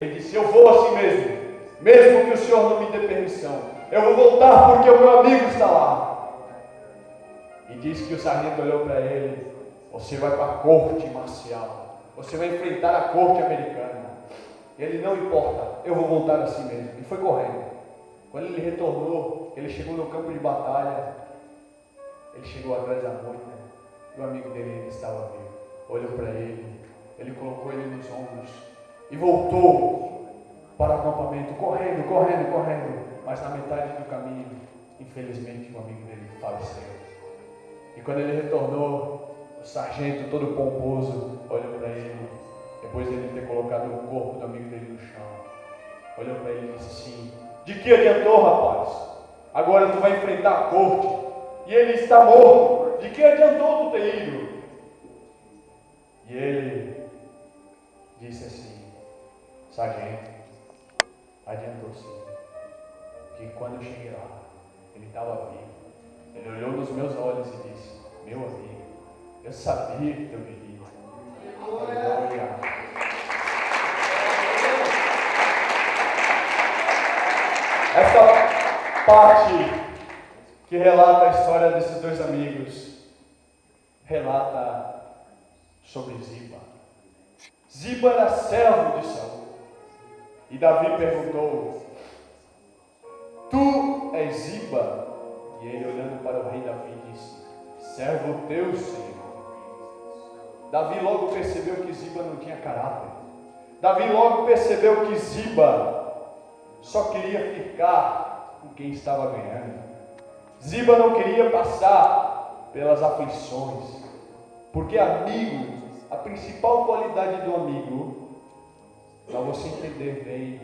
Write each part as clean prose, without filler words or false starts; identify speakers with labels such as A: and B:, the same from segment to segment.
A: Ele disse: eu vou assim mesmo, mesmo que o Senhor não me dê permissão. Eu vou voltar porque o meu amigo está lá. E disse que o sargento olhou para ele: você vai para a corte marcial, você vai enfrentar a corte americana. E ele: não importa, eu vou voltar assim mesmo. E foi correndo. Quando ele retornou, ele chegou no campo de batalha, ele chegou atrás da moita, e o amigo dele ainda estava vivo. Olhou para ele colocou ele nos ombros e voltou para o acampamento, correndo. Mas na metade do caminho, infelizmente, o amigo dele faleceu. E quando ele retornou, o sargento, todo pomposo, olhou para ele, depois de ele ter colocado o corpo do amigo dele no chão, olhou para ele e disse assim: de que adiantou, rapaz? Agora tu vai enfrentar a corte e ele está morto. De que adiantou tu ter ido? E ele disse assim: sargento, adiantou sim. Que quando eu cheguei lá, ele estava vivo. Ele olhou nos meus olhos e disse: meu amigo, eu sabia que eu viria. Aleluia. Essa parte que relata a história desses dois amigos relata sobre Ziba. Ziba era servo de Saul. E Davi perguntou: tu és Ziba? E ele, olhando para o rei Davi, disse: servo teu, Senhor. Davi logo percebeu que Ziba não tinha caráter. Davi logo percebeu que Ziba só queria ficar com quem estava ganhando. Ziba não queria passar pelas aflições, porque amigo, a principal qualidade do amigo, para você entender bem,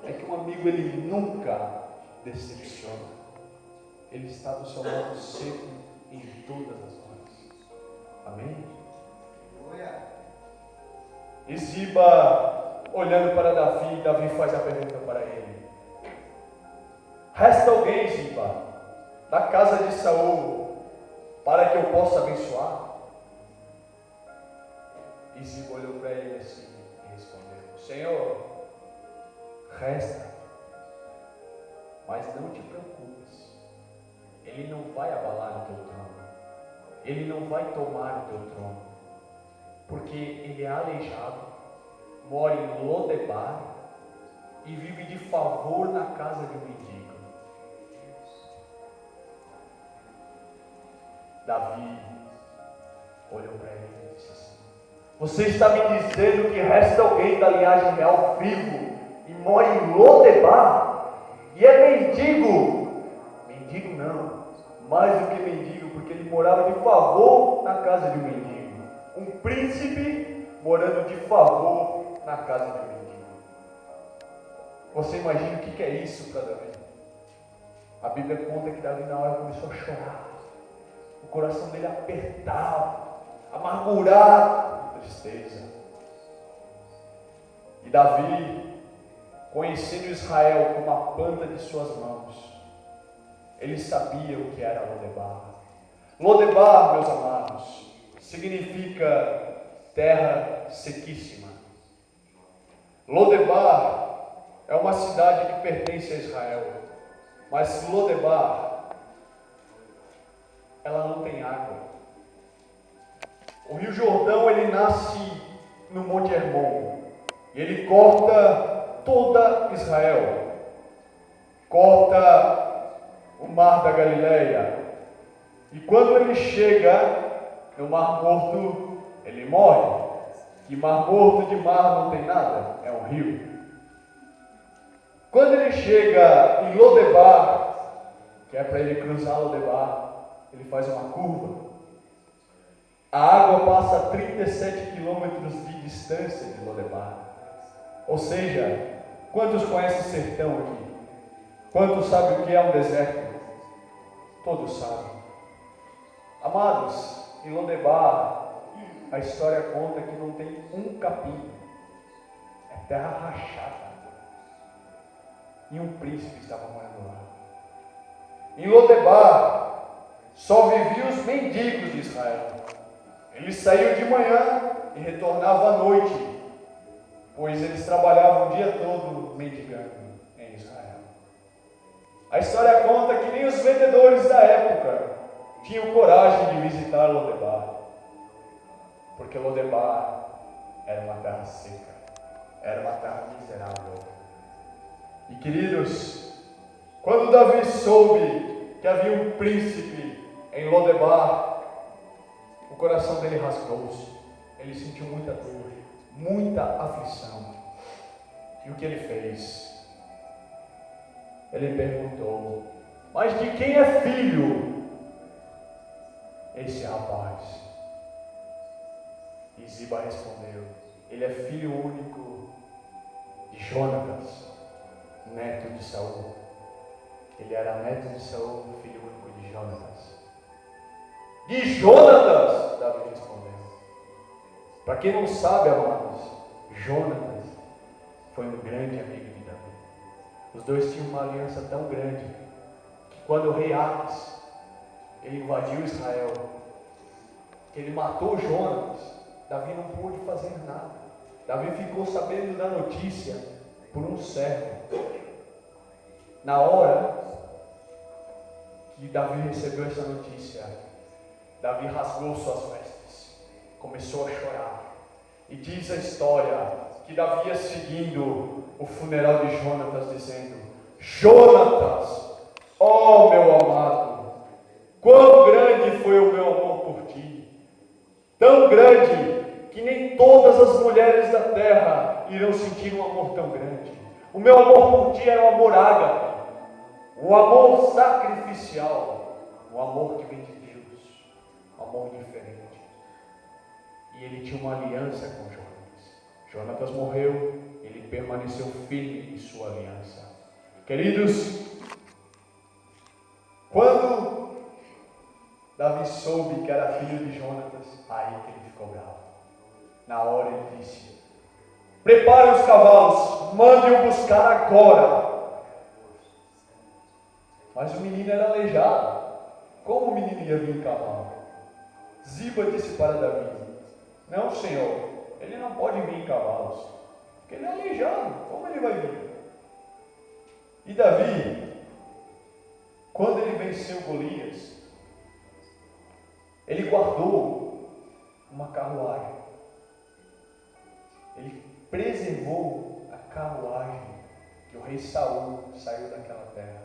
A: é que um amigo ele nunca decepciona. Ele está do seu lado sempre, em todas as horas. Amém? E Ziba, olhando para Davi, Davi faz a pergunta para ele: resta alguém, Ziba, da casa de Saul, para que eu possa abençoar? E Ziba olhou para ele assim e respondeu: Senhor, resta, mas não te preocupes, ele não vai abalar o teu trono, ele não vai tomar o teu trono, porque ele é aleijado, mora em Lodebar e vive de favor na casa de um mendigo. Davi olhou para ele e disse assim: você está me dizendo que resta alguém da linhagem real vivo e mora em Lodebar e é mendigo? Mendigo não, mais do que mendigo, porque ele morava de favor na casa de um mendigo. Um príncipe morando de favor na casa de um mendigo. Você imagina o que é isso para Davi? A Bíblia conta que Davi na hora começou a chorar. O coração dele apertado, amargurado de tristeza. E Davi, conhecendo Israel como a planta de suas mãos, ele sabia o que era Lodebar. Lodebar, meus amados, significa terra sequíssima. Lodebar é uma cidade que pertence a Israel, mas Lodebar, ela não tem água. O Rio Jordão, ele nasce no Monte Hermon, e ele corta toda Israel, corta o Mar da Galileia, e quando ele chega no Mar Morto, ele morre. E Mar Morto de mar não tem nada, é um rio. Quando ele chega em Lodebar, que é para ele cruzar Lodebar, ele faz uma curva. A água passa a 37 quilômetros de distância de Lodebar. Ou seja, quantos conhecem o sertão aqui? Quantos sabem o que é um deserto? Todos sabem. Amados, em Lodebar, a história conta que não tem um capim. É terra rachada. E um príncipe estava morando lá. Em Lodebar, só viviam os mendigos de Israel. Eles saíam de manhã e retornavam à noite pois eles trabalhavam o dia todo mendigando em Israel. A história conta que nem os vendedores da época tinham coragem de visitar Lodebar, porque Lodebar era uma terra seca, era uma terra miserável. E queridos, quando Davi soube que havia um príncipe em Lodebar, o coração dele rasgou-se, ele sentiu muita dor, muita aflição. E o que ele fez? Ele perguntou: mas de quem é filho esse rapaz? E Ziba respondeu: ele é filho único de Jonatas, neto de Saul. Ele era neto de Saul, filho único de Jonatas. De Jonatas, Davi respondeu. Para quem não sabe, amados, Jonatas foi um grande amigo de Davi. Os dois tinham uma aliança tão grande que quando o rei Aques ele invadiu Israel, que ele matou Jonatas, Davi não pôde fazer nada. Davi ficou sabendo da notícia por um servo. Na hora que Davi recebeu essa notícia, Davi rasgou suas vestes, começou a chorar. E diz a história que Davi ia seguindo o funeral de Jonatas, dizendo: Jonatas, ó meu amado, quão grande foi o meu amor por ti, tão grande que nem todas as mulheres da terra irão sentir um amor tão grande. O meu amor por ti era um amor ágape, um amor sacrificial, um amor que vem de Deus, um amor diferente. E ele tinha uma aliança com Jonatas. Jonatas morreu, ele permaneceu firme em sua aliança. Queridos, quando Davi soube que era filho de Jonatas, aí que ele ficou bravo. Na hora ele disse: preparem os cavalos, mandem-o buscar agora. Mas o menino era aleijado. Como o menino ia vir em cavalo? Ziba disse para Davi: não, senhor, ele não pode vir em cavalos, porque ele é aleijado. Como ele vai vir? E Davi, quando ele venceu Golias, ele guardou uma carruagem. Ele preservou a carruagem que o rei Saul saiu daquela terra.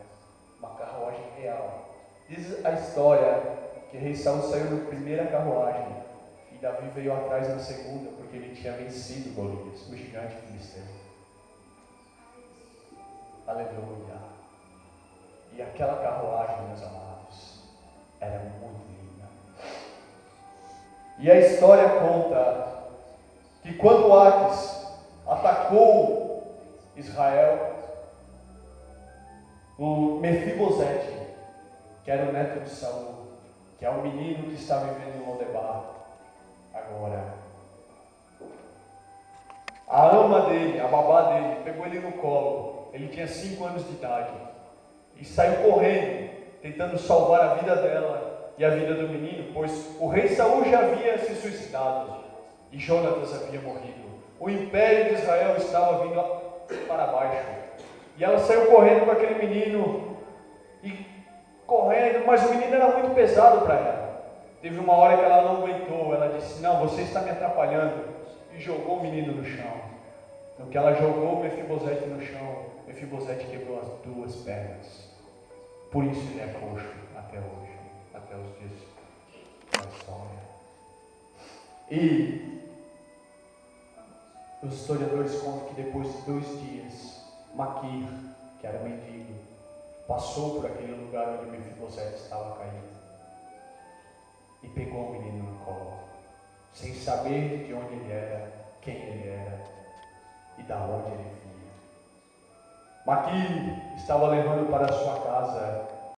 A: Uma carruagem real. Diz a história que o rei Saul saiu na primeira carruagem e Davi veio atrás na segunda, porque ele tinha vencido Golias, o gigante filisteu. Aleluia. E aquela carruagem, meus amados, era muito linda. E a história conta que quando Aques atacou Israel, o Mefibosete, que era o neto de Saul, que é o menino que está vivendo em Lodebar agora, a ama dele, a babá dele, pegou ele no colo. Ele tinha 5 anos de idade e saiu correndo, tentando salvar a vida dela e a vida do menino, pois o rei Saul já havia se suicidado e Jonatas havia morrido. O império de Israel estava vindo para baixo. E ela saiu correndo com aquele menino, e correndo, mas o menino era muito pesado para ela. Teve uma hora que ela não aguentou, ela disse: não, você está me atrapalhando, e jogou o menino no chão. No que ela jogou o Mefibosete no chão, Mefibosete quebrou as 2 pernas. Por isso ele é coxo até hoje, até os dias da história. E os historiadores contam que depois de 2 dias, Maquir, que era mendigo, passou por aquele lugar onde Mefibosete estava caído e pegou o menino no colo, sem saber de onde ele era, quem ele era e da onde ele vinha. Maquir estava levando para sua casa